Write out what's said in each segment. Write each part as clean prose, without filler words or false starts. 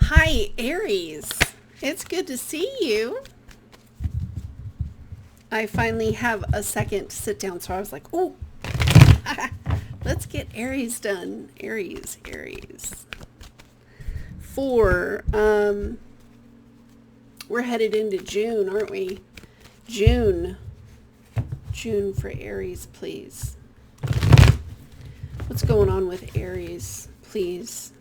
Hi, Aries. It's good to see you. I finally have a second to sit down, so I was like, oh, let's get Aries done. Aries. Four. We're headed into June, aren't we? June for Aries, please. What's going on with Aries, please?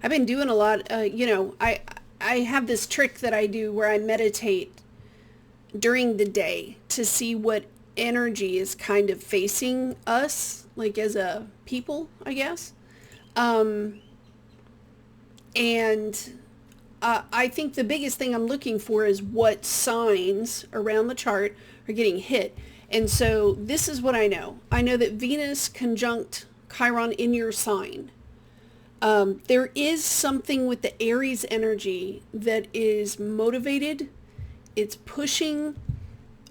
I've been doing a lot, I have this trick that I do where I meditate during the day to see what energy is kind of facing us, like as a people, I guess. And I think the biggest thing I'm looking for is what signs around the chart are getting hit. And so this is what I know. I know that Venus conjunct Chiron in your sign. There is something with the Aries energy that is motivated. It's pushing,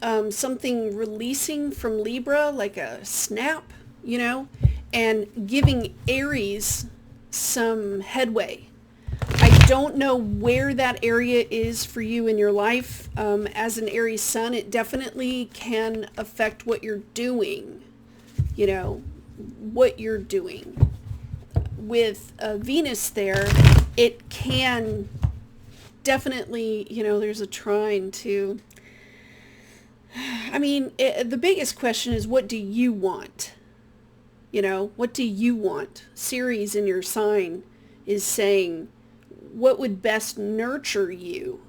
something releasing from Libra, like a snap, and giving Aries some headway. I don't know where that area is for you in your life. As an Aries sun, it definitely can affect what you're doing, what you're doing. With Venus there, it can definitely, there's a trine to, the biggest question is, what do you want? What do you want? Ceres in your sign is saying, what would best nurture you?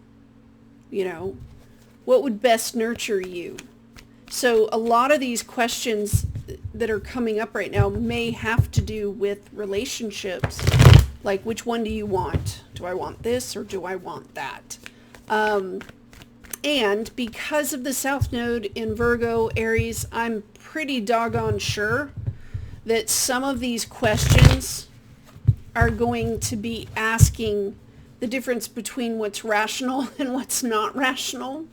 What would best nurture you? So a lot of these questions that are coming up right now may have to do with relationships. Like, which one do you want? Do I want this or do I want that? And because of the South Node in Virgo, Aries, I'm pretty doggone sure that some of these questions are going to be asking the difference between what's rational and what's not rational.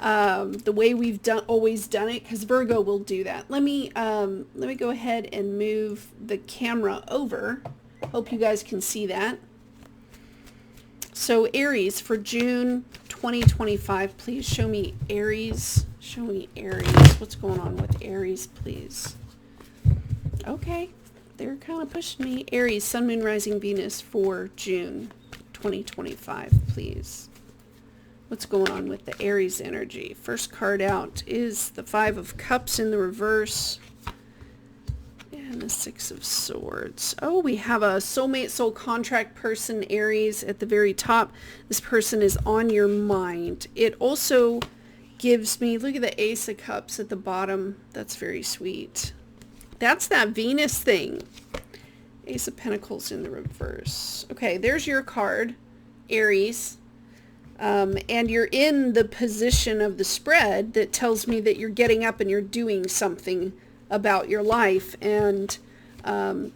The way we've always done it, because Virgo will do that. Let me go ahead and move the camera over. Hope you guys can see that. So Aries for June 2025, please show me Aries. Show me Aries. What's going on with Aries, please? Okay, they're kind of pushing me. Aries, Sun, Moon, Rising, Venus for June 2025, please. What's going on with the Aries energy? First card out is the Five of Cups in the reverse. And the Six of Swords. Oh, we have a soulmate, soul contract person, Aries, at the very top. This person is on your mind. It also gives me, look at the Ace of Cups at the bottom. That's very sweet. That's that Venus thing. Ace of Pentacles in the reverse. Okay, there's your card, Aries. And you're in the position of the spread that tells me that you're getting up and you're doing something about your life and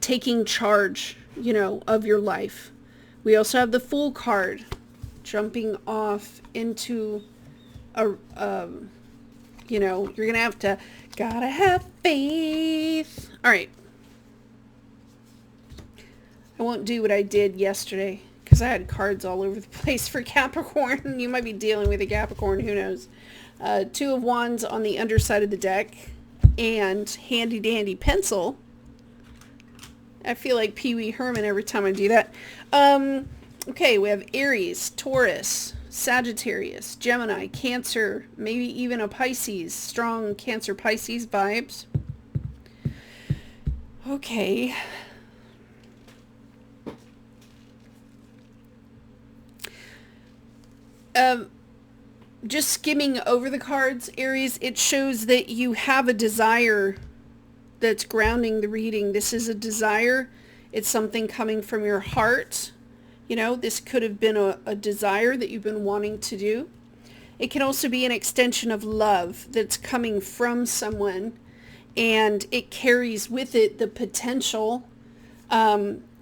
taking charge, of your life. We also have the Fool card, jumping off into you're going to gotta have faith. All right. I won't do what I did yesterday, because I had cards all over the place for Capricorn. You might be dealing with a Capricorn, who knows. Two of Wands on the underside of the deck, and handy dandy pencil. I feel like Pee Wee Herman every time I do that. Okay, we have Aries, Taurus, Sagittarius, Gemini, Cancer, maybe even a Pisces. Strong Cancer Pisces vibes. Okay. Just skimming over the cards, Aries, it shows that you have a desire that's grounding the reading. This is a desire. It's something coming from your heart. This could have been a desire that you've been wanting to do. It can also be an extension of love that's coming from someone, and it carries with it the potential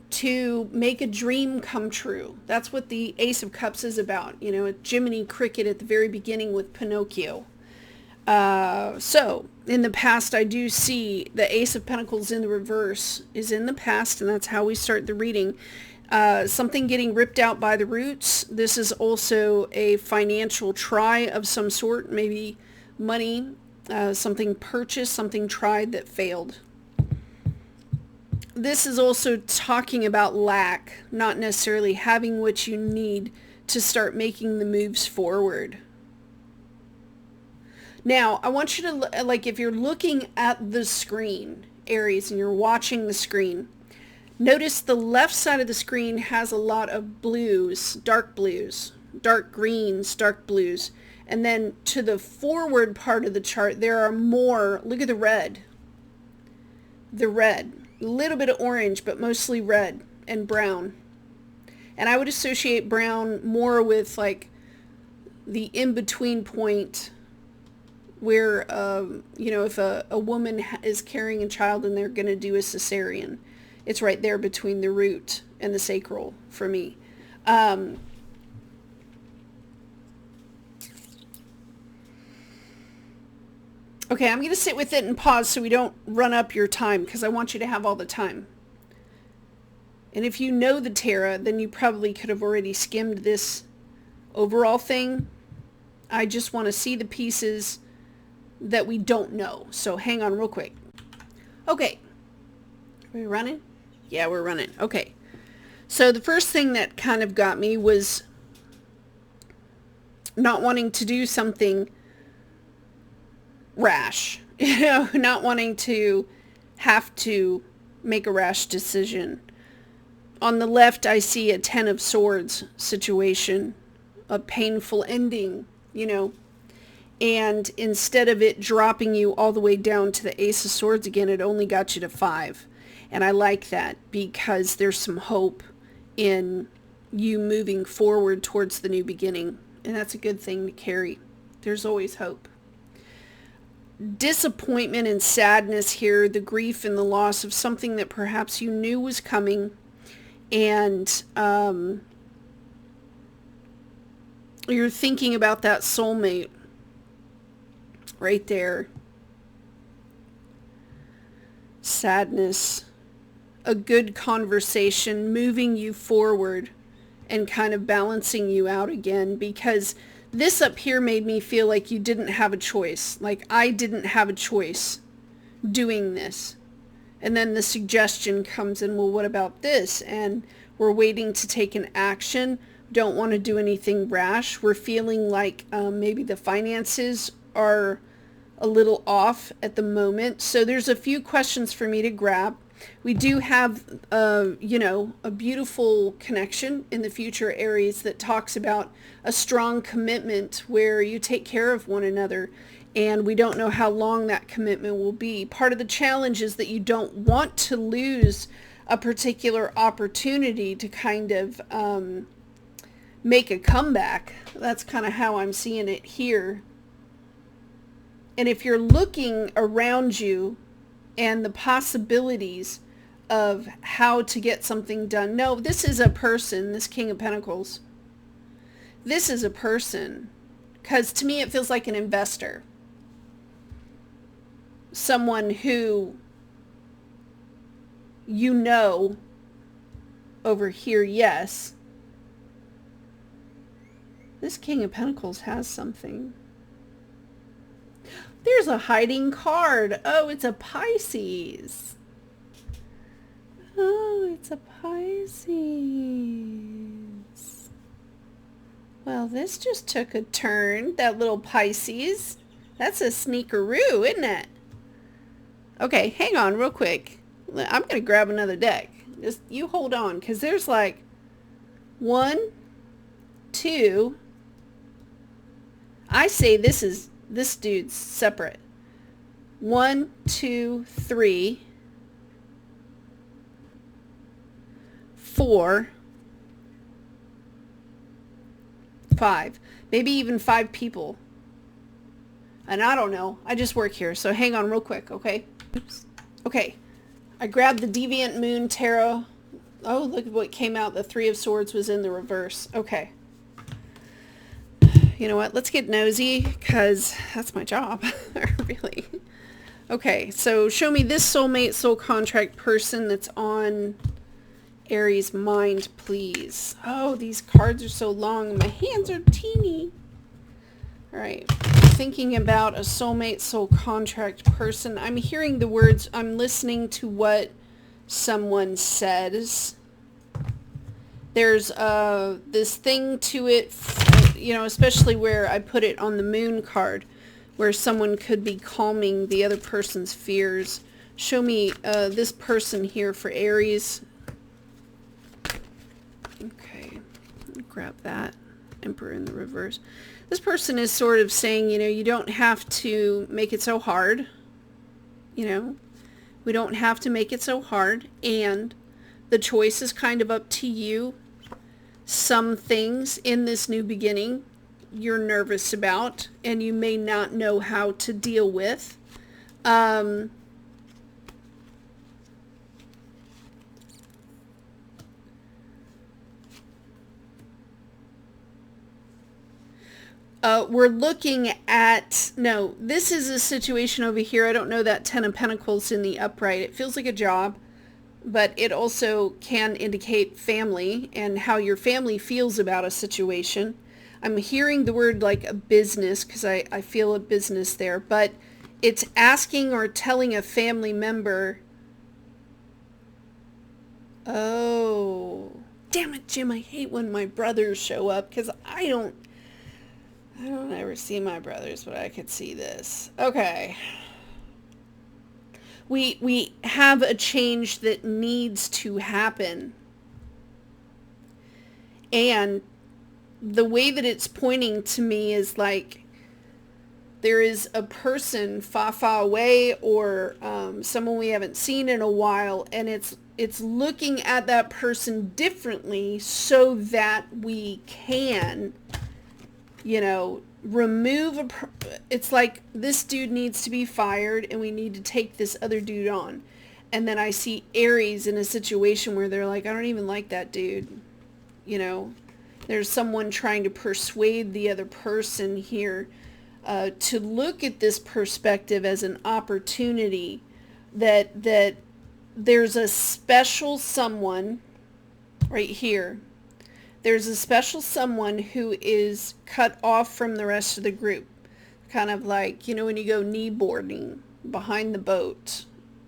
to make a dream come true. That's what the Ace of Cups is about. A Jiminy Cricket at the very beginning with Pinocchio. So in the past, I do see the Ace of Pentacles in the reverse is in the past, and that's how we start the reading. Something getting ripped out by the roots. This is also a financial try of some sort, maybe money, something purchased, something tried that failed. This is also talking about lack, not necessarily having what you need to start making the moves forward. Now, I want you to, like, if you're looking at the screen, Aries, and you're watching the screen, notice the left side of the screen has a lot of blues, dark greens, dark blues. And then to the forward part of the chart, there are more, look at the red, a little bit of orange, but mostly red and brown. And I would associate brown more with like the in-between point where, if a woman is carrying a child and they're going to do a cesarean. It's right there between the root and the sacral for me. Okay, I'm going to sit with it and pause so we don't run up your time because I want you to have all the time. And if you know the tarot, then you probably could have already skimmed this overall thing. I just want to see the pieces that we don't know. So hang on real quick. Okay. Are we running? Yeah, we're running. Okay. So the first thing that kind of got me was not wanting to do something rash, not wanting to have to make a rash decision. On the left, I see a 10 of Swords situation, a painful ending, and instead of it dropping you all the way down to the Ace of Swords again, it only got you to 5. And I like that because there's some hope in you moving forward towards the new beginning. And that's a good thing to carry. There's always hope. Disappointment and sadness here, the grief and the loss of something that perhaps you knew was coming. And you're thinking about that soulmate right there. Sadness. A good conversation moving you forward and kind of balancing you out again, because this up here made me feel like you didn't have a choice. Like I didn't have a choice doing this. And then the suggestion comes in, well, what about this? And we're waiting to take an action. Don't want to do anything rash. We're feeling like maybe the finances are a little off at the moment. So there's a few questions for me to grab. We do have, a beautiful connection in the future, Aries, that talks about a strong commitment where you take care of one another. And we don't know how long that commitment will be. Part of the challenge is that you don't want to lose a particular opportunity to kind of make a comeback. That's kind of how I'm seeing it here. And if you're looking around you and the possibilities of how to get something done. No, this is a person, this King of Pentacles. This is a person. Because to me it feels like an investor. Someone who over here, yes. This King of Pentacles has something. There's a hiding card. Oh, it's a Pisces. Oh, it's a Pisces. Well, this just took a turn, that little Pisces. That's a sneakeroo, isn't it? Okay, hang on real quick. I'm going to grab another deck. Just you hold on, because there's like 1, 2. I say this dude's separate. 1, 2, 3, 4, 5. Maybe even 5 people. And I don't know. I just work here. So hang on real quick, okay? Oops. Okay. I grabbed the Deviant Moon Tarot. Oh, look at what came out. The 3 of Swords was in the reverse. Okay. You know what? Let's get nosy, because that's my job. Really. Okay, so show me this soulmate, soul contract person that's on Aries, mind, please. Oh, these cards are so long. My hands are teeny. All right. Thinking about a soulmate, soul contract person. I'm hearing the words. I'm listening to what someone says. There's this thing to it, you know, especially where I put it on the moon card, where someone could be calming the other person's fears. Show me this person here for Aries. Okay, grab that. Emperor in the reverse. This person is sort of saying, you know, you don't have to make it so hard. You know, we don't have to make it so hard. And the choice is kind of up to you. Some things in this new beginning you're nervous about and you may not know how to deal with. We're looking at, no, this is a situation over here. I don't know that Ten of Pentacles in the upright. It feels like a job, but it also can indicate family and how your family feels about a situation. I'm hearing the word like a business because I feel a business there, but it's asking or telling a family member, oh, damn it, Jim, I hate when my brothers show up because I don't ever see my brothers, but I could see this. Okay. We have a change that needs to happen. And the way that it's pointing to me is like there is a person far away or someone we haven't seen in a while, and it's looking at that person differently so that we can, you know, remove it's like this dude needs to be fired and we need to take this other dude on. And then I see Aries in a situation where they're like, I don't even like that dude. You know, there's someone trying to persuade the other person here to look at this perspective as an opportunity that there's a special someone right here. There's a special someone who is cut off from the rest of the group. Kind of like, you know, when you go knee boarding behind the boat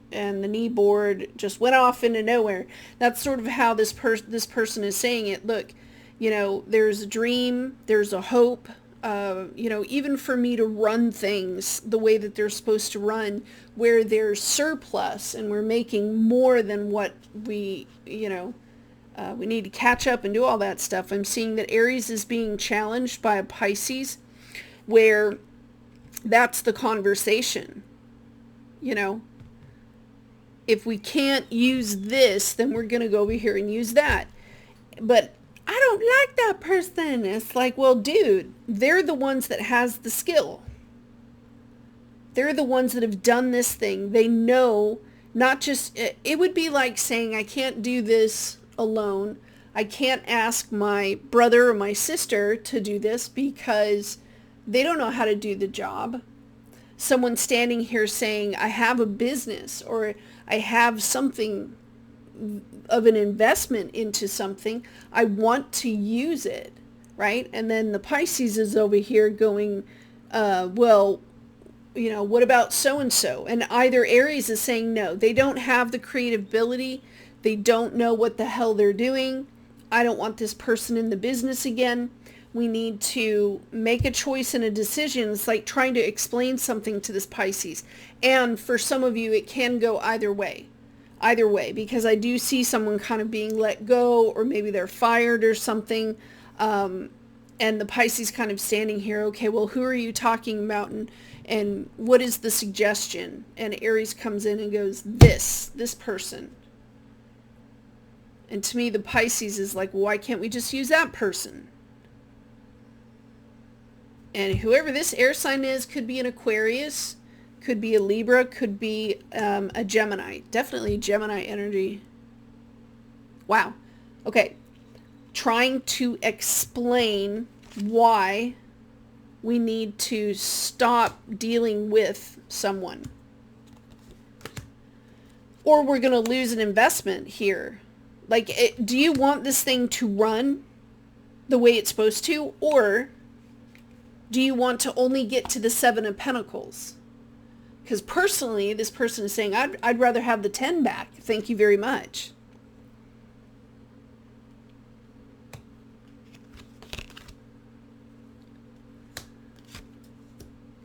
and the knee board just went off into nowhere. That's sort of how this person is saying it. Look, you know, there's a dream, there's a hope, you know, even for me to run things the way that they're supposed to run, where there's surplus and we're making more than what we, you know, we need to catch up and do all that stuff. I'm seeing that Aries is being challenged by a Pisces where that's the conversation. You know, if we can't use this, then we're going to go over here and use that. But I don't like that person. It's like, well, dude, they're the ones that has the skill. They're the ones that have done this thing. They know, not just, it would be like saying, I can't do this alone. I can't ask my brother or my sister to do this because they don't know how to do the job. Someone standing here saying, I have a business or I have something of an investment into something. I want to use it, right? And then the Pisces is over here going, well, you know, what about so-and-so? And either Aries is saying, no, they don't have the creative ability. They don't know what the hell they're doing. I don't want this person in the business again. We need to make a choice and a decision. It's like trying to explain something to this Pisces. And for some of you, it can go either way. Either way, because I do see someone kind of being let go, or maybe they're fired or something. And the Pisces kind of standing here, okay, well, who are you talking about? And what is the suggestion? And Aries comes in and goes, this person. And to me, the Pisces is like, why can't we just use that person? And whoever this air sign is could be an Aquarius, could be a Libra, could be a Gemini. Definitely Gemini energy. Wow. Okay. Trying to explain why we need to stop dealing with someone. Or we're going to lose an investment here. Like, do you want this thing to run the way it's supposed to, or do you want to only get to the Seven of Pentacles? Because personally, this person is saying, I'd rather have the 10 back. Thank you very much.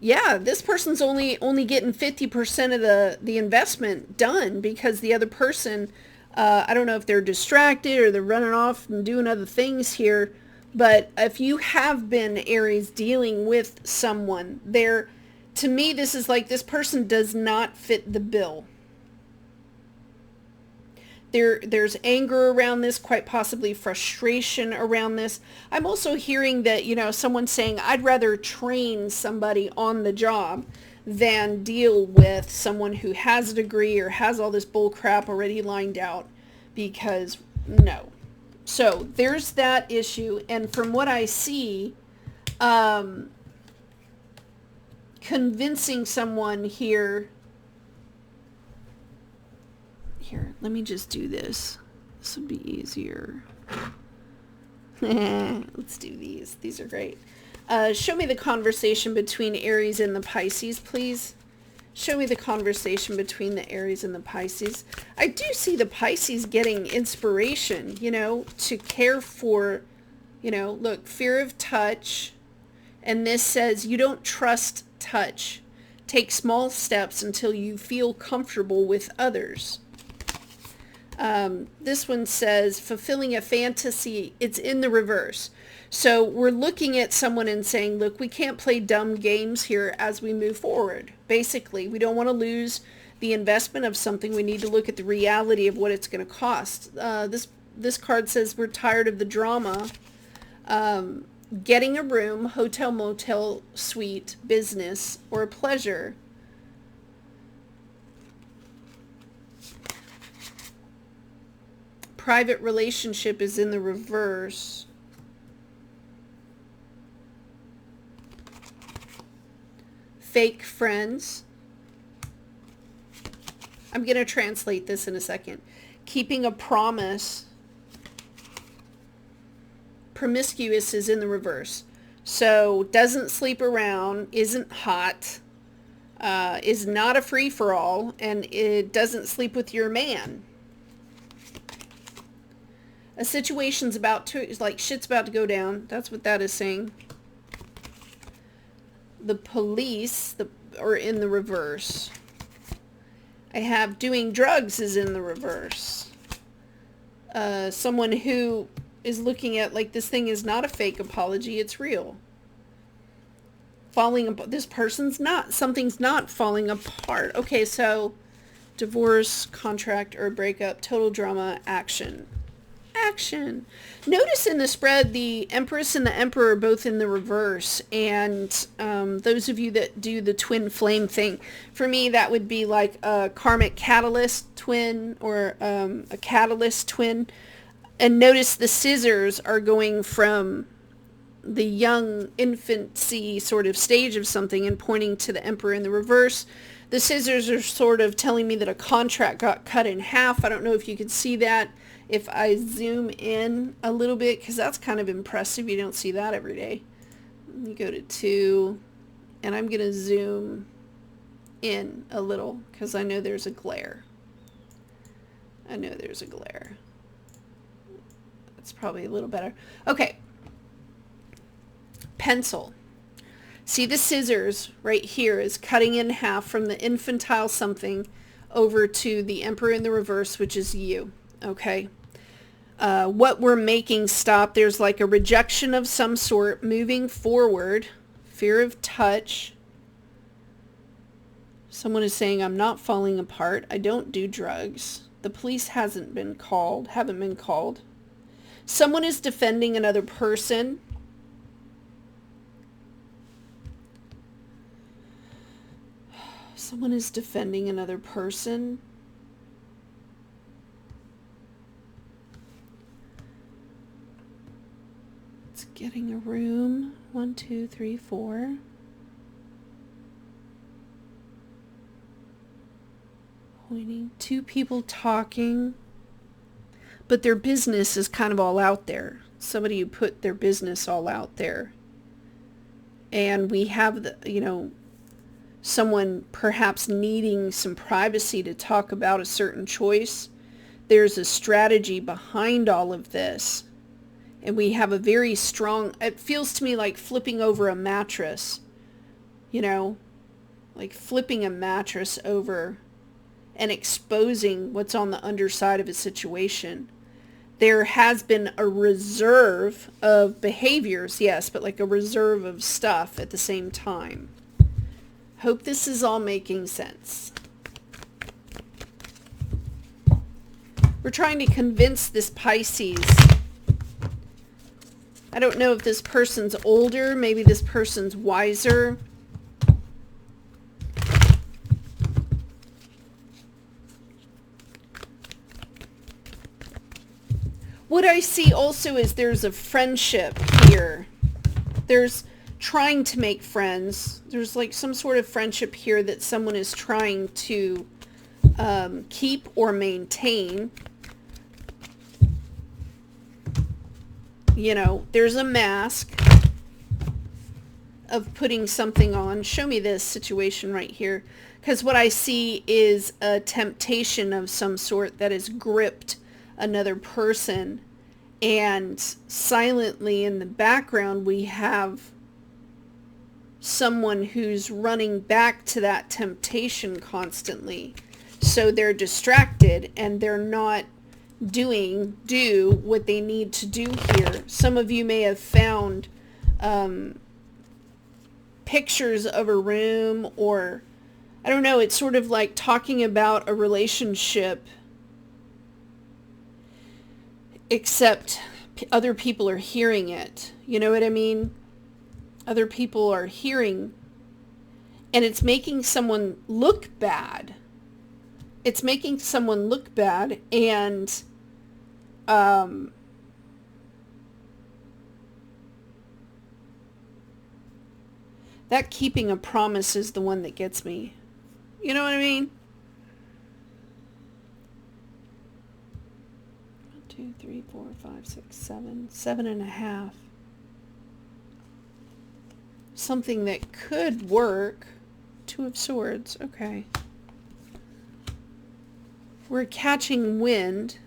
Yeah, this person's only getting 50% of the investment done because the other person, I don't know if they're distracted or they're running off and doing other things here, but if you have been, Aries, dealing with someone, to me, this is like this person does not fit the bill. There's anger around this, quite possibly frustration around this. I'm also hearing that, someone's saying, I'd rather train somebody on the job than deal with someone who has a degree or has all this bull crap already lined out, because no. So there's that issue. And from what I see, convincing someone here, let me just do this. This would be easier. Let's do these. These are great. Show me the conversation between Aries and the Pisces, please. Show me the conversation between the Aries and the Pisces. I do see the Pisces getting inspiration, to care for, look, fear of touch. And this says you don't trust touch. Take small steps until you feel comfortable with others. This one says fulfilling a fantasy. It's in the reverse. So we're looking at someone and saying, look, we can't play dumb games here as we move forward. Basically, we don't want to lose the investment of something. We need to look at the reality of what it's going to cost. This card says we're tired of the drama. Getting a room, hotel, motel, suite, business, or pleasure. Private relationship is in the reverse. Fake friends. I'm going to translate this in a second. Keeping a promise. Promiscuous is in the reverse. So doesn't sleep around, isn't hot, is not a free-for-all, and it doesn't sleep with your man. A situation's shit's about to go down. That's what that is saying. The police are in the reverse. I have doing drugs is in the reverse. Someone who is looking at this thing is not a fake apology, it's real. Something's not falling apart. Okay, so divorce, contract, or breakup, total drama, action. Notice in the spread, the Empress and the Emperor are both in the reverse. And those of you that do the twin flame thing, for me, that would be like a karmic catalyst twin or a catalyst twin. And notice the scissors are going from the young infancy sort of stage of something and pointing to the Emperor in the reverse. The scissors are sort of telling me that a contract got cut in half. I don't know if you can see that. If I zoom in a little bit, because that's kind of impressive. You don't see that every day. Let me go to 2, and I'm going to zoom in a little, because I know there's a glare. That's probably a little better. Okay. Pencil. See the scissors right here is cutting in half from the infantile something over to the Emperor in the reverse, which is you. Okay. What we're making stop, there's like a rejection of some sort, moving forward, fear of touch. Someone is saying, I'm not falling apart. I don't do drugs. The police haven't been called. Someone is defending another person. Getting a room. 1, 2, 3, 4. Pointing. 2 people talking. but their business is kind of all out there. Somebody who put their business all out there. And we have the, someone perhaps needing some privacy to talk about a certain choice. There's a strategy behind all of this. And we have a very strong, it feels to me like flipping over a mattress, like flipping a mattress over and exposing what's on the underside of a situation. There has been a reserve of behaviors, yes, but like a reserve of stuff at the same time. Hope this is all making sense. We're trying to convince this Pisces. I don't know if this person's older, maybe this person's wiser. What I see also is there's a friendship here. There's trying to make friends. There's like some sort of friendship here that someone is trying to keep or maintain. There's a mask of putting something on. Show me this situation right here. Because what I see is a temptation of some sort that has gripped another person. And silently in the background, we have someone who's running back to that temptation constantly. So they're distracted and they're not do what they need to do here. Some of you may have found pictures of a room, or I don't know, it's sort of like talking about a relationship, except other people are hearing it. You know what I mean? Other people are hearing, and it's making someone look bad. It's making someone look bad, and that keeping a promise is the one that gets me. You know what I mean? 1, 2, 3, 4, 5, 6, 7, 7.5. Something that could work. 2 of Swords. Okay. We're catching wind.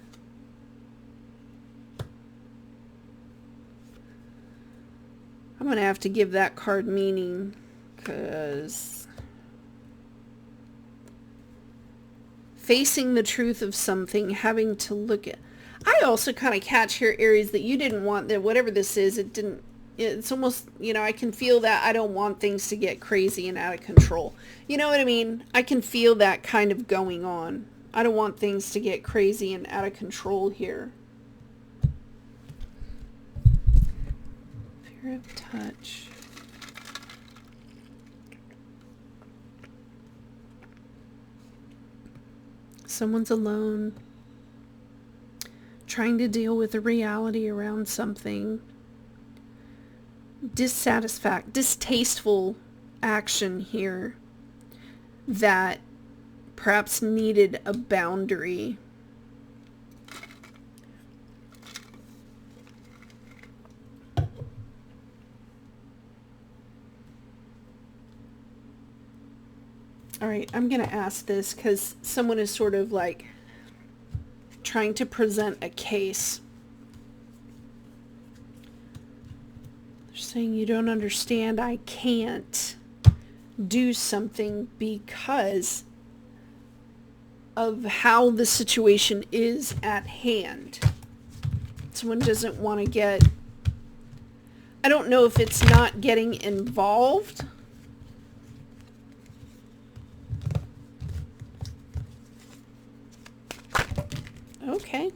I'm going to have to give that card meaning, because facing the truth of something, having to look at... I also kind of catch here, Aries, that you didn't want that, whatever this is, it's almost, I can feel that I don't want things to get crazy and out of control. You know what I mean? I can feel that kind of going on. I don't want things to get crazy and out of control here. Fear of touch. Someone's alone, trying to deal with the reality around something. Distasteful action here that perhaps needed a boundary. All right, I'm going to ask this because someone is sort of like trying to present a case. They're saying, you don't understand, I can't do something because of how the situation is at hand. Someone doesn't want to get... I don't know if it's not getting involved. Okay.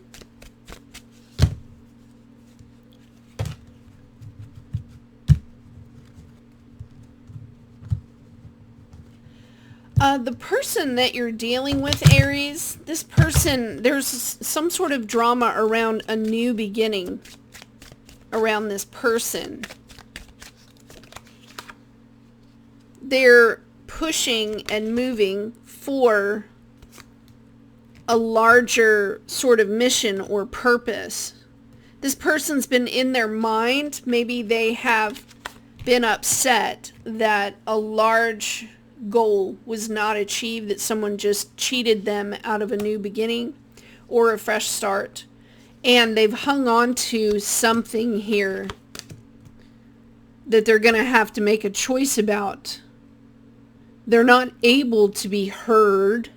The person that you're dealing with, Aries, this person, there's some sort of drama around a new beginning around this person. They're pushing and moving for a larger sort of mission or purpose. This person's been in their mind. Maybe they have been upset that a large goal was not achieved, that someone just cheated them out of a new beginning or a fresh start. And they've hung on to something here that they're going to have to make a choice about. They're not able to be heard.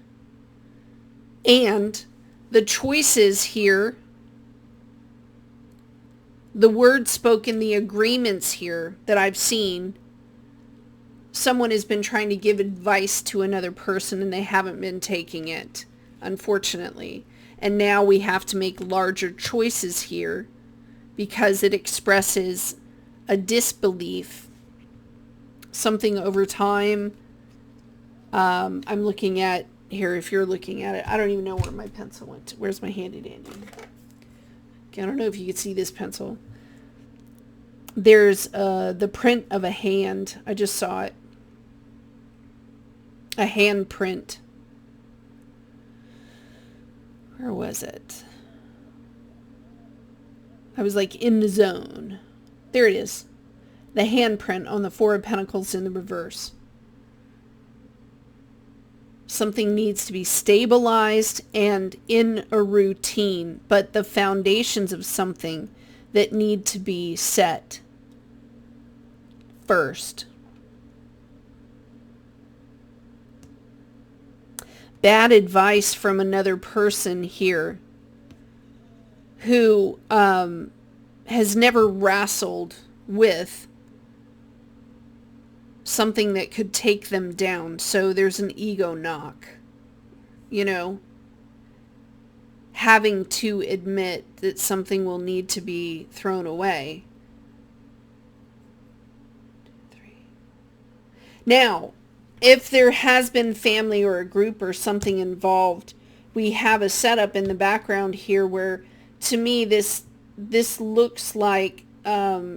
And the choices here, the words spoken, the agreements here that I've seen, someone has been trying to give advice to another person and they haven't been taking it, unfortunately. And now we have to make larger choices here because it expresses a disbelief, something over time. I'm looking at here, if you're looking at it, I don't even know where my pencil went to. Where's my handy dandy? Okay, I don't know if you can see this pencil. There's the print of a hand. I just saw it. A hand print. Where was it? I was like in the zone. There it is. The handprint on the Four of Pentacles in the reverse. Something needs to be stabilized and in a routine, but the foundations of something that need to be set first. Bad advice from another person here who has never wrestled with something that could take them down. So there's an ego knock, you know, having to admit that something will need to be thrown away. 2, 3. Now, if there has been family or a group or something involved, we have a setup in the background here where, to me, this looks like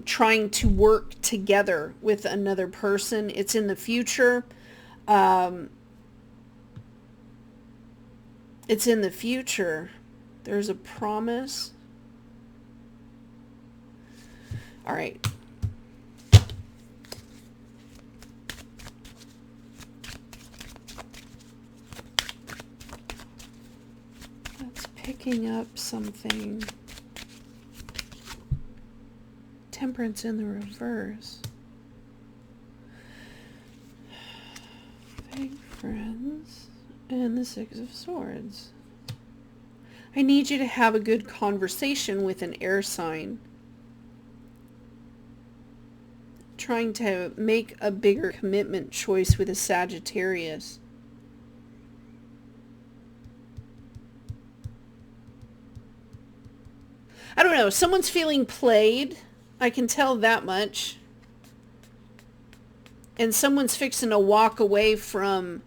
trying to work together with another person. It's in the future. It's in the future. There's a promise. All right. That's picking up something. Temperance in the reverse. Fake friends. And the Six of Swords. I need you to have a good conversation with an air sign. Trying to make a bigger commitment choice with a Sagittarius. I don't know. Someone's feeling played. I can tell that much. And someone's fixing to walk away from,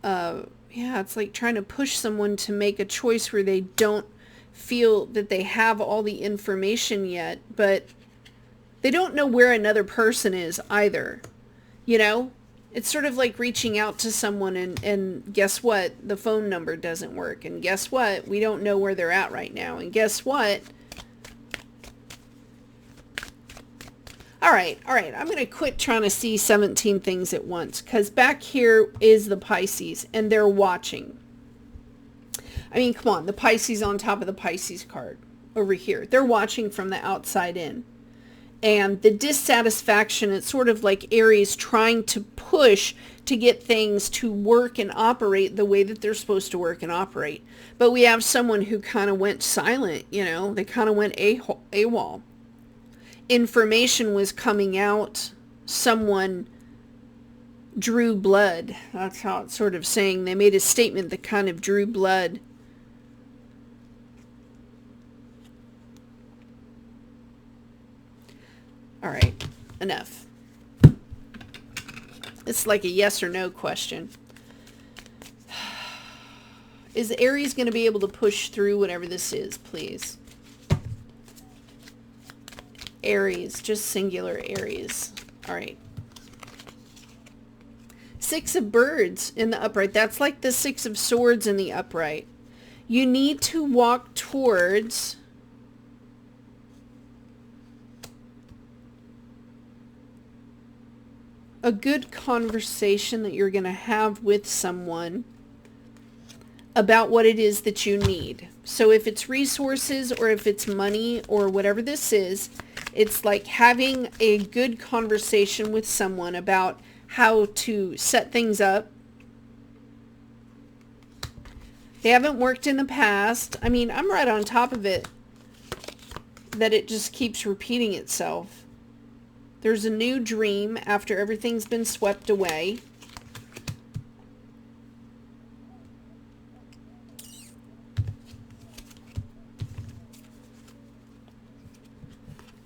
yeah, it's like trying to push someone to make a choice where they don't feel that they have all the information yet, but they don't know where another person is either. You know? It's sort of like reaching out to someone and guess what? The phone number doesn't work. And guess what? We don't know where they're at right now. And guess what? All right. I'm going to quit trying to see 17 things at once, because back here is the Pisces, and they're watching. I mean, come on. The Pisces on top of the Pisces card over here. They're watching from the outside in. And the dissatisfaction, it's sort of like Aries trying to push to get things to work and operate the way that they're supposed to work and operate. But we have someone who kind of went silent, you know. They kind of went AWOL. Information was coming out. Someone drew blood. That's how it's sort of saying. They made a statement that kind of drew blood. All right, enough. It's like a yes or no question. Is Aries going to be able to push through whatever this is, please? Aries, just singular Aries. All right. Six of Birds in the upright. That's like the Six of Swords in the upright. You need to walk towards a good conversation that you're going to have with someone about what it is that you need. So if it's resources or if it's money or whatever this is, it's like having a good conversation with someone about how to set things up. They haven't worked in the past. I mean, I'm right on top of it that it just keeps repeating itself. There's a new dream after everything's been swept away.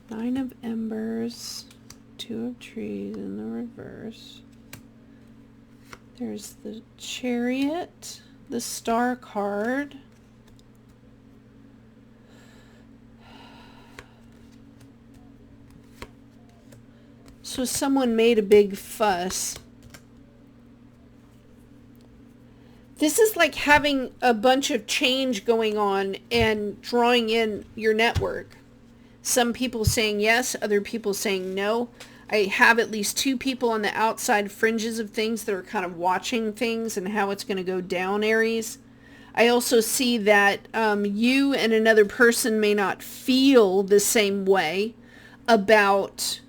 Nine of Embers, Two of Trees in the reverse. There's the Chariot, the Star card. So someone made a big fuss. This is like having a bunch of change going on and drawing in your network. Some people saying yes, other people saying no. I have at least two people on the outside fringes of things that are kind of watching things and how it's going to go down, Aries. I also see that you and another person may not feel the same way about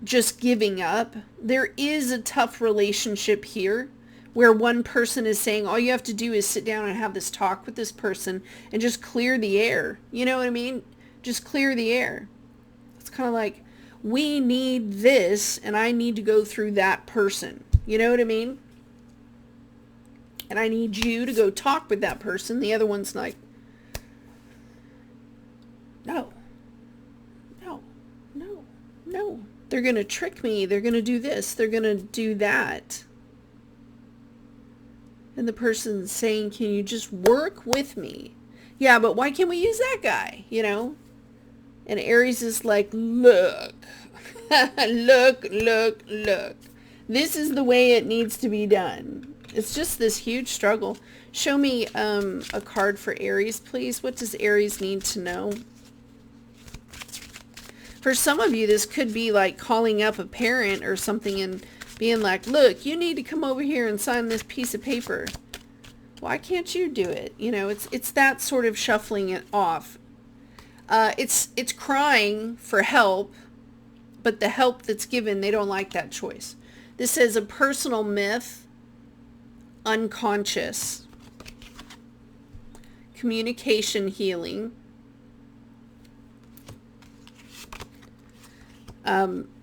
just giving up. There is a tough relationship here where one person is saying all you have to do is sit down and have this talk with this person and just clear the air. You know what I mean? Just clear the air. It's kind of like, we need this and I need to go through that person. You know what I mean? And I need you to go talk with that person. The other one's like, no. They're going to trick me. They're going to do this. They're going to do that. And the person's saying, can you just work with me? Yeah, but why can't we use that guy? You know? And Aries is like, look, look. This is the way it needs to be done. It's just this huge struggle. Show me a card for Aries, please. What does Aries need to know? For some of you, this could be like calling up a parent or something and being like, look, you need to come over here and sign this piece of paper. Why can't you do it? You know, it's that sort of shuffling it off. It's crying for help, but the help that's given, they don't like that choice. This says a personal myth, unconscious, communication healing.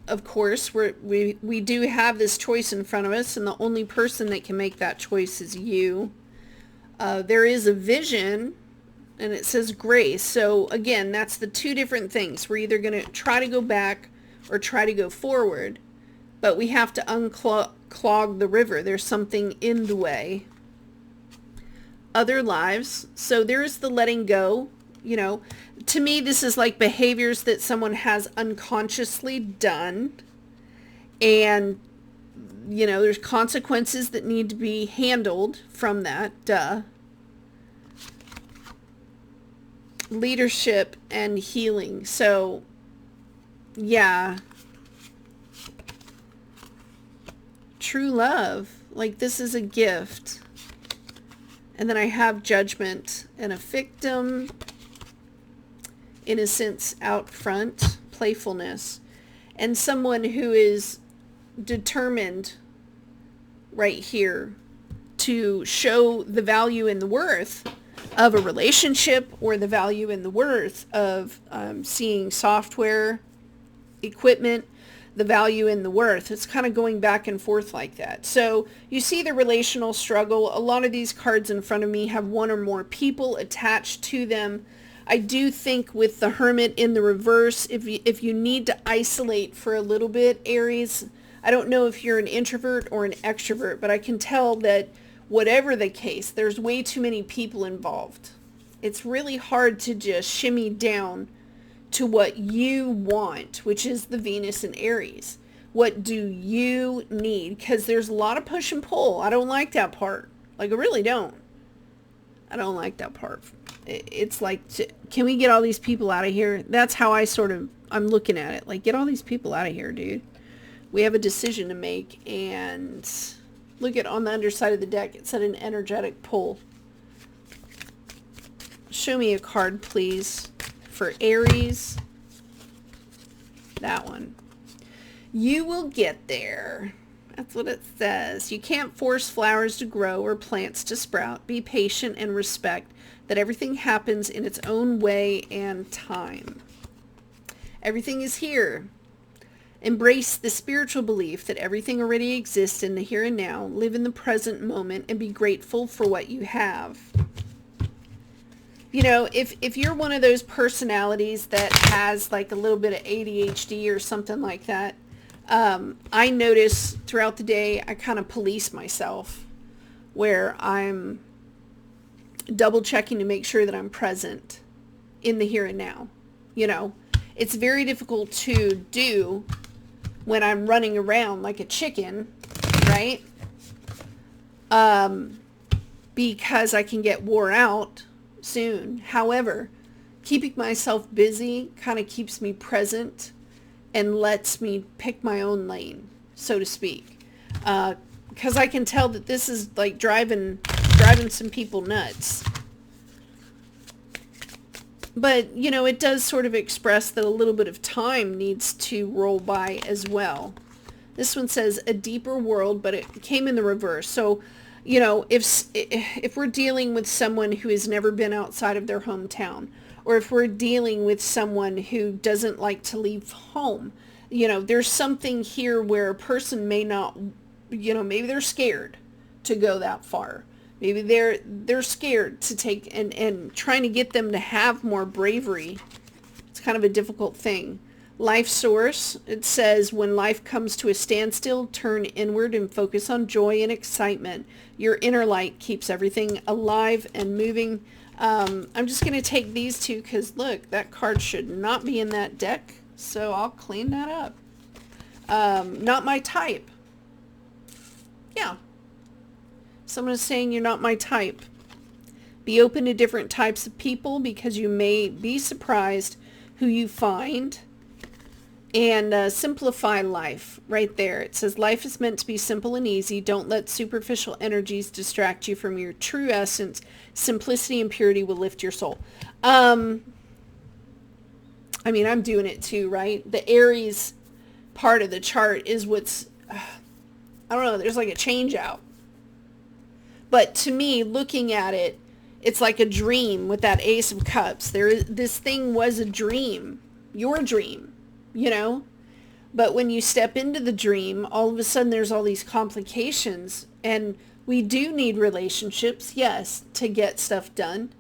Of course, we do have this choice in front of us, and the only person that can make that choice is you. There is a vision, and it says grace. So again, that's the two different things. We're either going to try to go back or try to go forward, but we have to unclog the river. There's something in the way. Other lives. So there's the letting go. You know, to me, this is like behaviors that someone has unconsciously done. And, you know, there's consequences that need to be handled from that. Duh. Leadership and healing. So, yeah. True love. Like, this is a gift. And then I have judgment and a victim. Innocence out front, playfulness, and someone who is determined right here to show the value and the worth of a relationship or the value and the worth of seeing software, equipment, the value and the worth. It's kind of going back and forth like that. So you see the relational struggle. A lot of these cards in front of me have one or more people attached to them. I do think with the Hermit in the reverse, if you need to isolate for a little bit, Aries, I don't know if you're an introvert or an extrovert, but I can tell that whatever the case, there's way too many people involved. It's really hard to just shimmy down to what you want, which is the Venus in Aries. What do you need? Because there's a lot of push and pull. I don't like that part. Like, I really don't. I don't like that part. It's like, can we get all these people out of here? That's how I'm looking at it. Like, get all these people out of here, dude. We have a decision to make, and look at on the underside of the deck, it said an energetic pull. Show me a card, please, for Aries. That one. You will get there. That's what it says. You can't force flowers to grow or plants to sprout. Be patient and respect that everything happens in its own way and time. Everything is here. Embrace the spiritual belief that everything already exists in the here and now. Live in the present moment and be grateful for what you have. You know, if you're one of those personalities that has like a little bit of ADHD or something like that, I notice throughout the day, I kind of police myself where I'm double checking to make sure that I'm present in the here and now. You know, it's very difficult to do when I'm running around like a chicken, right? Because I can get wore out soon. However, keeping myself busy kind of keeps me present and lets me pick my own lane, so to speak. Because I can tell that this is like driving some people nuts. But, you know, it does sort of express that a little bit of time needs to roll by as well. This one says a deeper world, but it came in the reverse. So, you know, if we're dealing with someone who has never been outside of their hometown, or if we're dealing with someone who doesn't like to leave home, you know, there's something here where a person may not, you know, maybe they're scared to go that far. Maybe they're scared to take, and trying to get them to have more bravery. It's kind of a difficult thing. Life source, it says, when life comes to a standstill, turn inward and focus on joy and excitement. Your inner light keeps everything alive and moving. I'm just going to take these two because, look, that card should not be in that deck. So I'll clean that up. Not my type. Yeah. Someone is saying you're not my type. Be open to different types of people because you may be surprised who you find. And simplify life right there. It says life is meant to be simple and easy. Don't let superficial energies distract you from your true essence. Simplicity and purity will lift your soul. I mean, I'm doing it too, right? The Aries part of the chart is what's, I don't know, there's like a change out. But to me, looking at it, it's like a dream with that Ace of Cups. This thing was a dream, your dream, you know? But when you step into the dream, all of a sudden there's all these complications. And we do need relationships, yes, to get stuff done.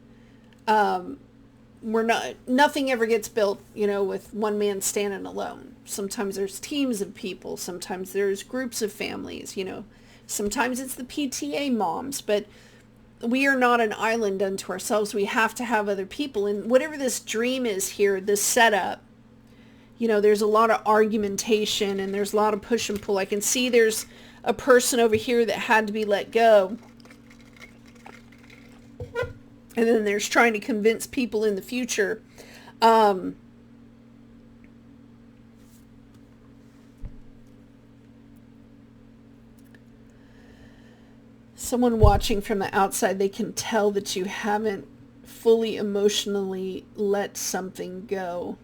Nothing ever gets built, you know, with one man standing alone. Sometimes there's teams of people. Sometimes there's groups of families, you know. Sometimes it's the PTA moms, but we are not an island unto ourselves. We have to have other people. And whatever this dream is here, this setup, you know, there's a lot of argumentation and there's a lot of push and pull. I can see there's a person over here that had to be let go. And then there's trying to convince people in the future. Someone watching from the outside, they can tell that you haven't fully emotionally let something go.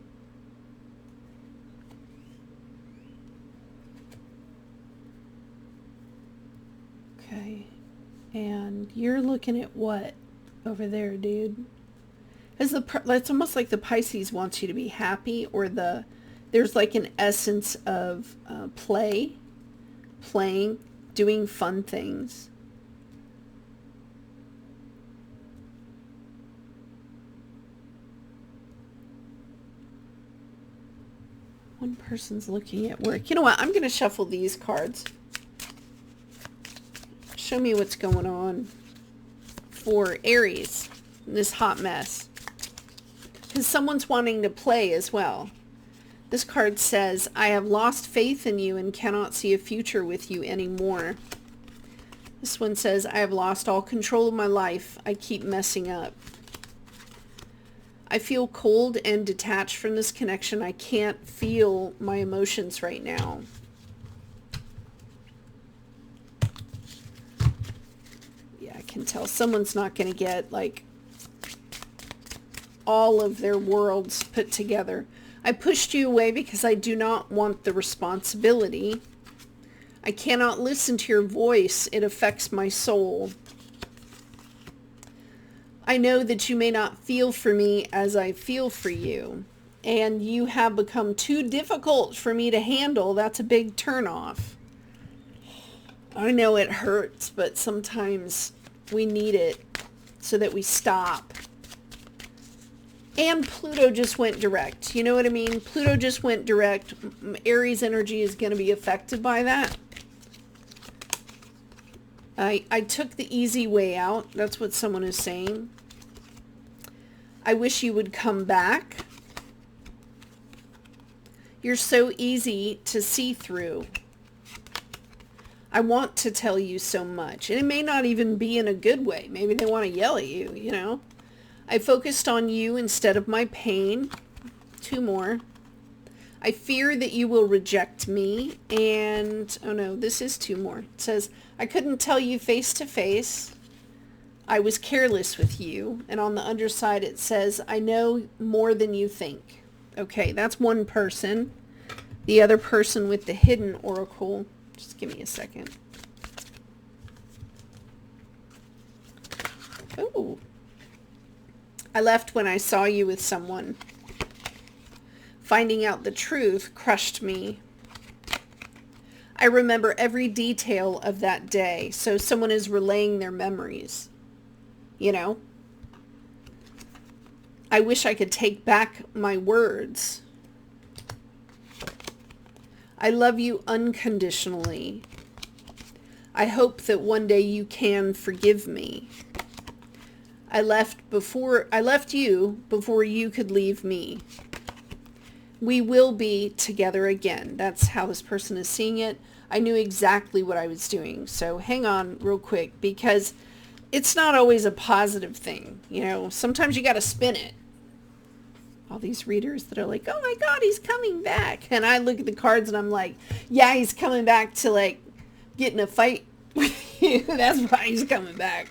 Okay. And you're looking at what over there, dude? It's almost like the Pisces wants you to be happy, or there's like an essence of playing, doing fun things. One person's looking at work. You know what? I'm going to shuffle these cards. Show me what's going on for Aries in this hot mess. Because someone's wanting to play as well. This card says, I have lost faith in you and cannot see a future with you anymore. This one says, I have lost all control of my life. I keep messing up. I feel cold and detached from this connection. I can't feel my emotions right now. Yeah, I can tell someone's not going to get like all of their worlds put together. I pushed you away because I do not want the responsibility. I cannot listen to your voice. It affects my soul. I know that you may not feel for me as I feel for you, and you have become too difficult for me to handle. That's a big turnoff. I know it hurts, but sometimes we need it so that we stop. And Pluto just went direct. You know what I mean? Pluto just went direct. Aries energy is going to be affected by that. I took the easy way out. That's what someone is saying. I wish you would come back. You're so easy to see through. I want to tell you so much. And it may not even be in a good way. Maybe they want to yell at you, you know. I focused on you instead of my pain. 2 more. I fear that you will reject me. And, oh no, this is 2 more. It says, I couldn't tell you face to face. I was careless with you. And on the underside it says, I know more than you think. Okay, that's one person. The other person with the hidden oracle. Just give me a second. Oh. I left when I saw you with someone. Finding out the truth crushed me. I remember every detail of that day. So someone is relaying their memories. You know? I wish I could take back my words. I love you unconditionally. I hope that one day you can forgive me. I left you before you could leave me. We will be together again. That's how this person is seeing it. I knew exactly what I was doing. So hang on real quick, because it's not always a positive thing. You know, sometimes you got to spin it. All these readers that are like, oh my God, he's coming back. And I look at the cards and I'm like, yeah, he's coming back to like get in a fight with you. That's why he's coming back.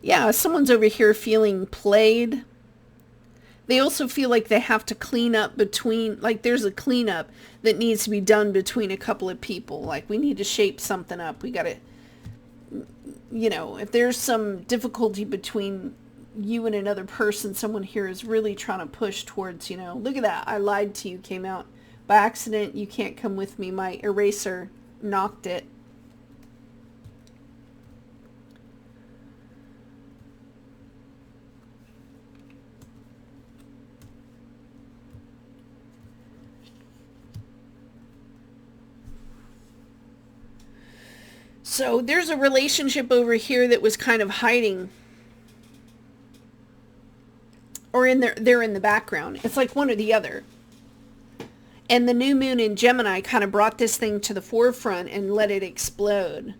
Yeah, someone's over here feeling played. They also feel like they have to clean up between, like there's a cleanup that needs to be done between a couple of people. Like we need to shape something up. We got to, you know, if there's some difficulty between you and another person, someone here is really trying to push towards, you know, look at that. I lied to you, came out by accident. You can't come with me. My eraser knocked it. So there's a relationship over here that was kind of hiding, or they're in the background. It's like one or the other. And the new moon in Gemini kind of brought this thing to the forefront and let it explode.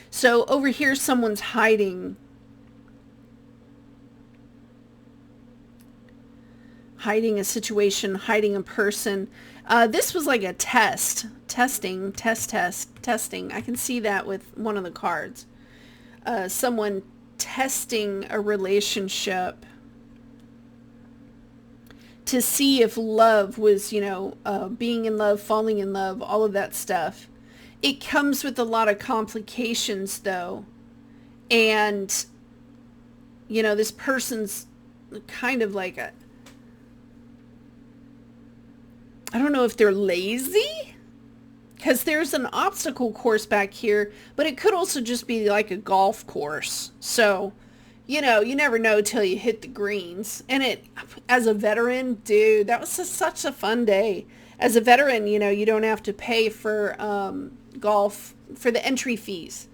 So over here, someone's hiding a situation, hiding a person. This was like a testing. I can see that with one of the cards. Someone testing a relationship to see if love was, you know, being in love, falling in love, all of that stuff. It comes with a lot of complications though. And, you know, this person's kind of like I don't know if they're lazy, because there's an obstacle course back here, but it could also just be like a golf course. So, you know, you never know till you hit the greens. And it, as a veteran, dude, that was such a fun day. As a veteran, you know, you don't have to pay for golf, for the entry fees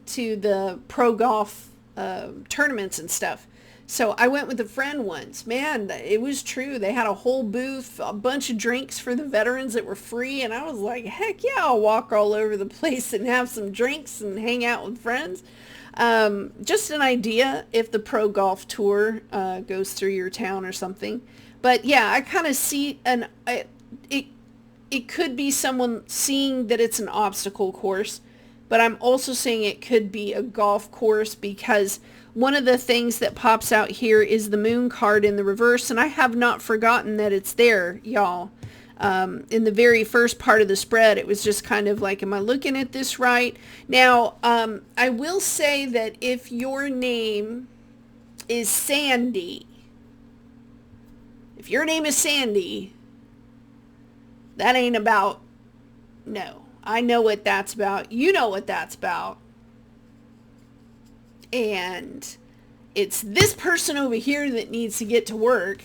to the pro golf tournaments and stuff. So I went with a friend once. Man, it was true. They had a whole booth, a bunch of drinks for the veterans that were free. And I was like, heck yeah, I'll walk all over the place and have some drinks and hang out with friends. Just an idea if the pro golf tour goes through your town or something. But yeah, I kind of see it could be someone seeing that it's an obstacle course, but I'm also saying it could be a golf course, because one of the things that pops out here is the moon card in the reverse, and I have not forgotten that it's there, y'all. In the very first part of the spread, it was just kind of like, am I looking at this right? Now, I will say that if your name is Sandy, that ain't about, no. I know what that's about. You know what that's about. And it's this person over here that needs to get to work.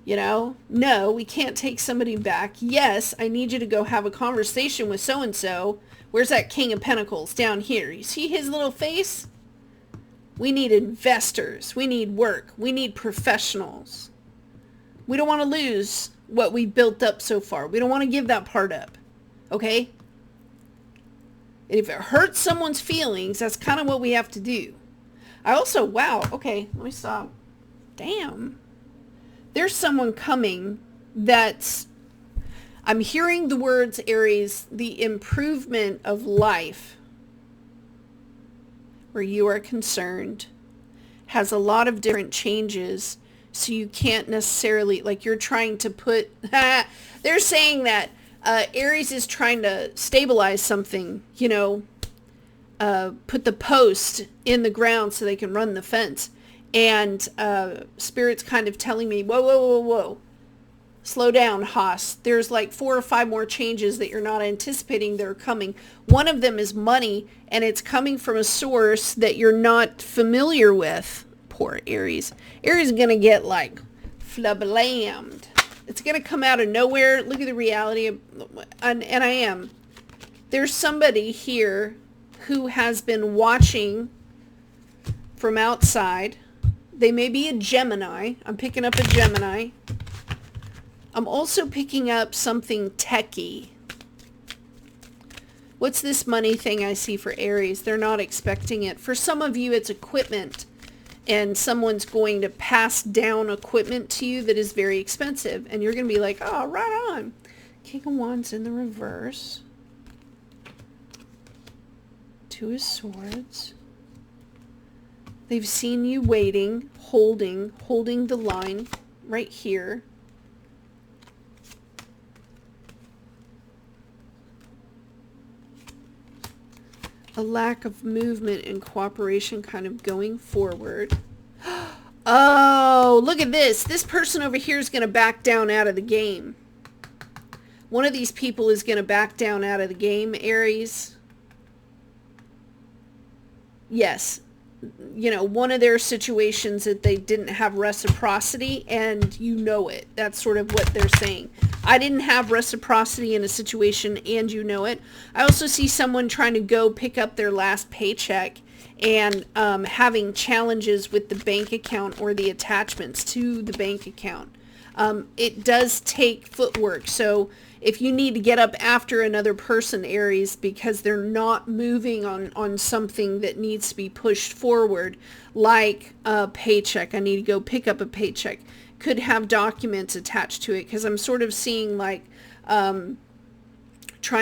You know, no, we can't take somebody back. Yes, I need you to go have a conversation with so-and-so. Where's that King of Pentacles? Down here. You see his little face? We need investors. We need work. We need professionals. We don't want to lose what we built up so far. We don't want to give that part up. Okay? And if it hurts someone's feelings, that's kind of what we have to do. I also, wow, okay, let me stop. Damn. There's someone coming that's, I'm hearing the words, Aries, the improvement of life, where you are concerned, has a lot of different changes. So you can't necessarily, like, you're trying to put, they're saying that Aries is trying to stabilize something, you know, put the post in the ground so they can run the fence. And Spirit's kind of telling me, whoa, whoa, whoa, whoa. Slow down, Haas. There's like 4 or 5 more changes that you're not anticipating that are coming. One of them is money, and it's coming from a source that you're not familiar with. Poor Aries. Aries is going to get like flablammed. It's going to come out of nowhere. Look at the reality. And I am. There's somebody here who has been watching from outside. They may be a Gemini. I'm picking up a Gemini. I'm also picking up something techie. What's this money thing I see for Aries? They're not expecting it. For some of you, it's equipment. And someone's going to pass down equipment to you that is very expensive. And you're going to be like, oh, right on. King of Wands in the reverse. 2 of Swords. They've seen you waiting, holding the line right here. A lack of movement and cooperation kind of going forward. Oh, look at this. This person over here is going to back down out of the game. One of these people is going to back down out of the game, Aries. Yes. You know, one of their situations that they didn't have reciprocity, and you know it. That's sort of what they're saying. I didn't have reciprocity in a situation, and you know it. I also see someone trying to go pick up their last paycheck and having challenges with the bank account or the attachments to the bank account. It does take footwork. So if you need to get up after another person, Aries, because they're not moving on something that needs to be pushed forward, like a paycheck, I need to go pick up a paycheck, could have documents attached to it, because I'm sort of seeing like trying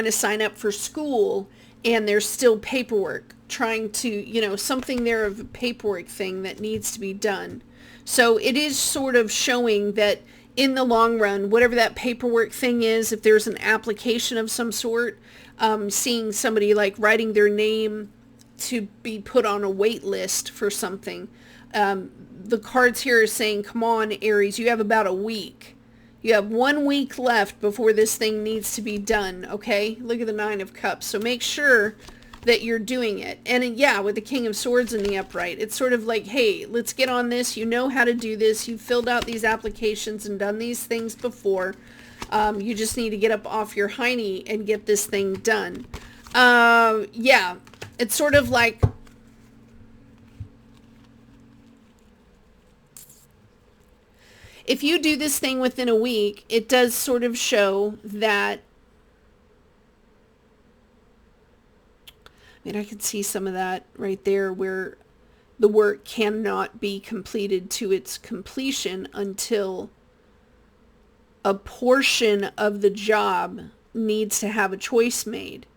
to sign up for school, and there's still paperwork, trying to, you know, something there of a paperwork thing that needs to be done. So it is sort of showing that in the long run, whatever that paperwork thing is, if there's an application of some sort, seeing somebody like writing their name to be put on a wait list for something. The cards here are saying, come on, Aries, you have about a week. You have 1 week left before this thing needs to be done, okay? Look at the 9 of Cups. So make sure that you're doing it. And yeah, with the King of Swords in the upright, it's sort of like, hey, let's get on this. You know how to do this. You've filled out these applications and done these things before. You just need to get up off your hiney and get this thing done. Yeah, it's sort of like If you do this thing within a week, it does sort of show that, I mean, I can see some of that right there where the work cannot be completed to its completion until a portion of the job needs to have a choice made.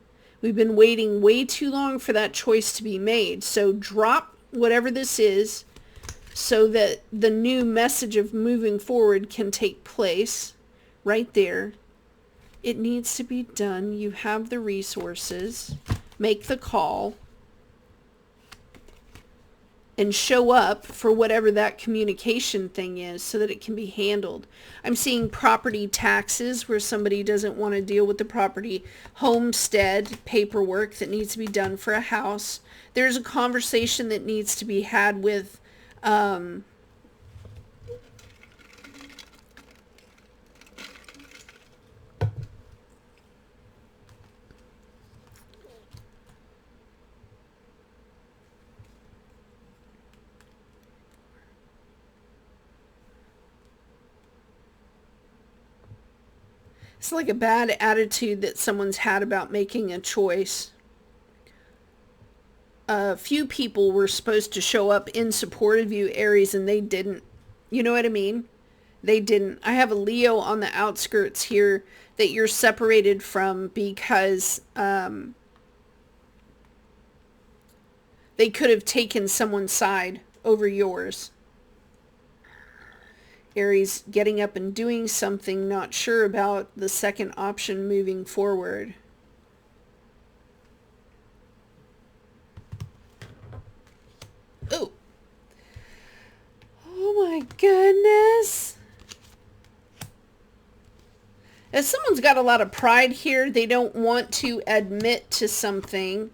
We've been waiting way too long for that choice to be made. So drop whatever this is so that the new message of moving forward can take place right there. It needs to be done. You have the resources. Make the call and show up for whatever that communication thing is so that it can be handled. I'm seeing property taxes where somebody doesn't want to deal with the property, homestead paperwork that needs to be done for a house. There's a conversation that needs to be had with it's like a bad attitude that someone's had about making a choice. A few people were supposed to show up in support of you, Aries, and they didn't. You know what I mean? They didn't. I have a Leo on the outskirts here that you're separated from because they could have taken someone's side over yours. Aries getting up and doing something, not sure about the second option moving forward. Oh. Oh my goodness. If someone's got a lot of pride here, they don't want to admit to something.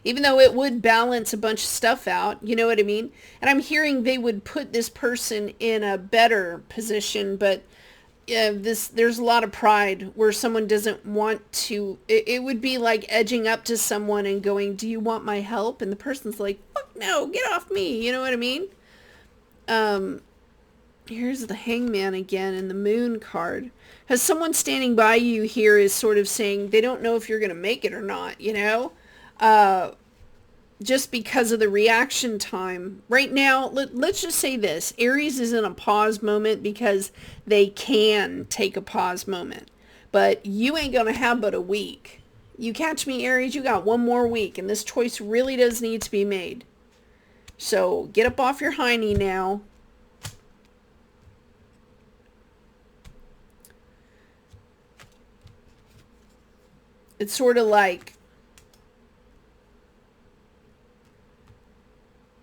Even though it would balance a bunch of stuff out, you know what I mean? And I'm hearing they would put this person in a better position, but there's a lot of pride where someone doesn't want to. It would be like edging up to someone and going, do you want my help? And the person's like, fuck no, get off me. You know what I mean? Here's the Hangman again and the Moon card. Because someone standing by you here is sort of saying they don't know if you're going to make it or not, you know? Just because of the reaction time. Right now, let's just say this. Aries is in a pause moment because they can take a pause moment. But you ain't going to have but a week. You catch me, Aries? You got one more week, and this choice really does need to be made. So get up off your hiney now. It's sort of like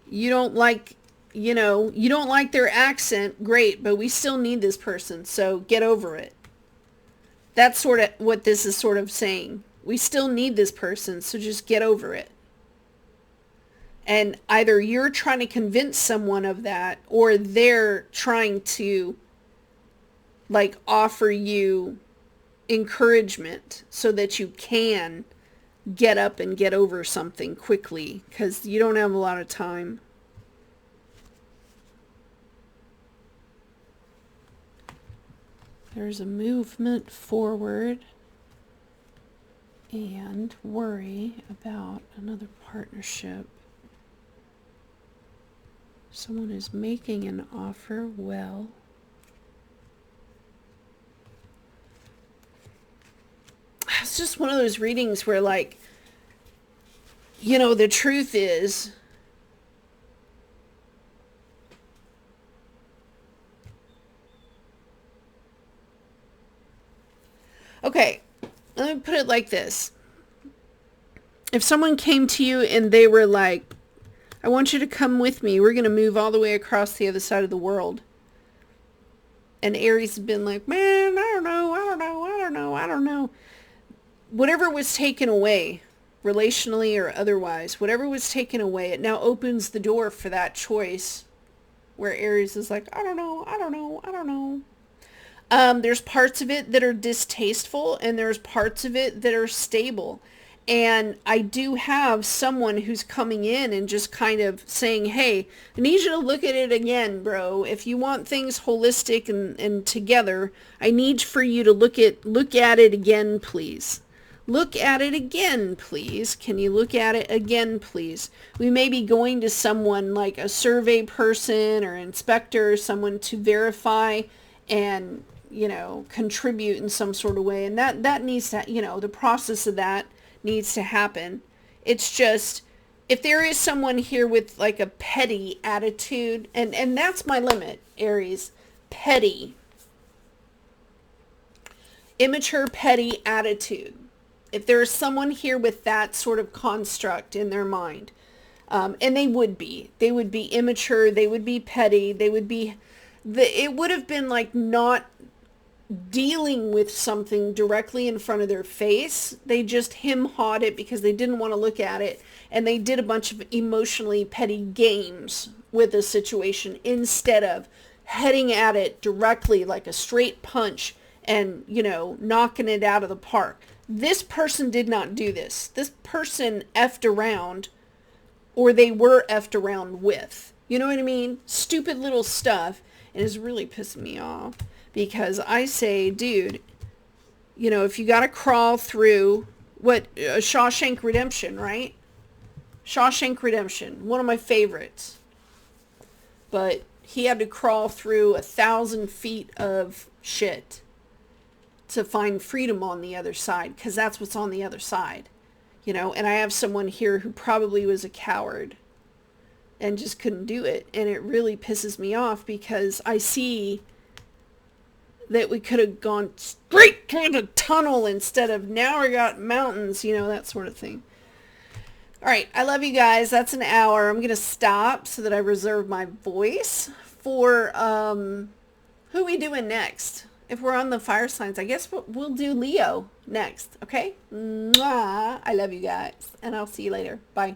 you don't like, you don't like their accent, great, but we still need this person, so get over it. That's sort of what this is sort of saying. We still need this person, so just get over it. And either you're trying to convince someone of that, or they're trying to, like, offer you encouragement so that you can get up and get over something quickly, because you don't have a lot of time. There's a movement forward and worry about another partnership. Someone is making an offer. Well, it's just one of those readings where, like, the truth is, okay, let me put it like this. If someone came to you and they were like, I want you to come with me. We're going to move all the way across the other side of the world. And Aries has been like, man, I don't know. Whatever was taken away, relationally or otherwise, whatever was taken away, it now opens the door for that choice where Aries is like, I don't know. There's parts of it that are distasteful and there's parts of it that are stable. And I do have someone who's coming in and just kind of saying, hey, I need you to look at it again, bro. If you want things holistic and together, I need for you to look at it again, please. Look at it again, please. Can you look at it again, please? We may be going to someone like a survey person or inspector, someone to verify and, contribute in some sort of way. And that needs to, the process of that needs to happen. It's just, if there is someone here with like a petty attitude, and that's my limit, Aries, petty, immature, petty attitude. If there is someone here with that sort of construct in their mind, and they would be immature, they would be petty, it would have been like not dealing with something directly in front of their face. They just hawed it because they didn't want to look at it, and they did a bunch of emotionally petty games with the situation instead of heading at it directly like a straight punch and, knocking it out of the park. This person did not do this. This person effed around, or they were effed around with. You know what I mean? Stupid little stuff. And it's really pissing me off. Because I say, dude, if you got to crawl through Shawshank Redemption, right? Shawshank Redemption, one of my favorites. But he had to crawl through 1,000 feet of shit to find freedom on the other side, because that's what's on the other side. And I have someone here who probably was a coward and just couldn't do it. And it really pisses me off because I see that we could have gone straight through the tunnel instead of now we got mountains, that sort of thing. All right, I love you guys. That's an hour. I'm going to stop so that I reserve my voice for who we doing next. If we're on the fire signs, I guess we'll do Leo next, okay? Mwah. I love you guys, and I'll see you later. Bye.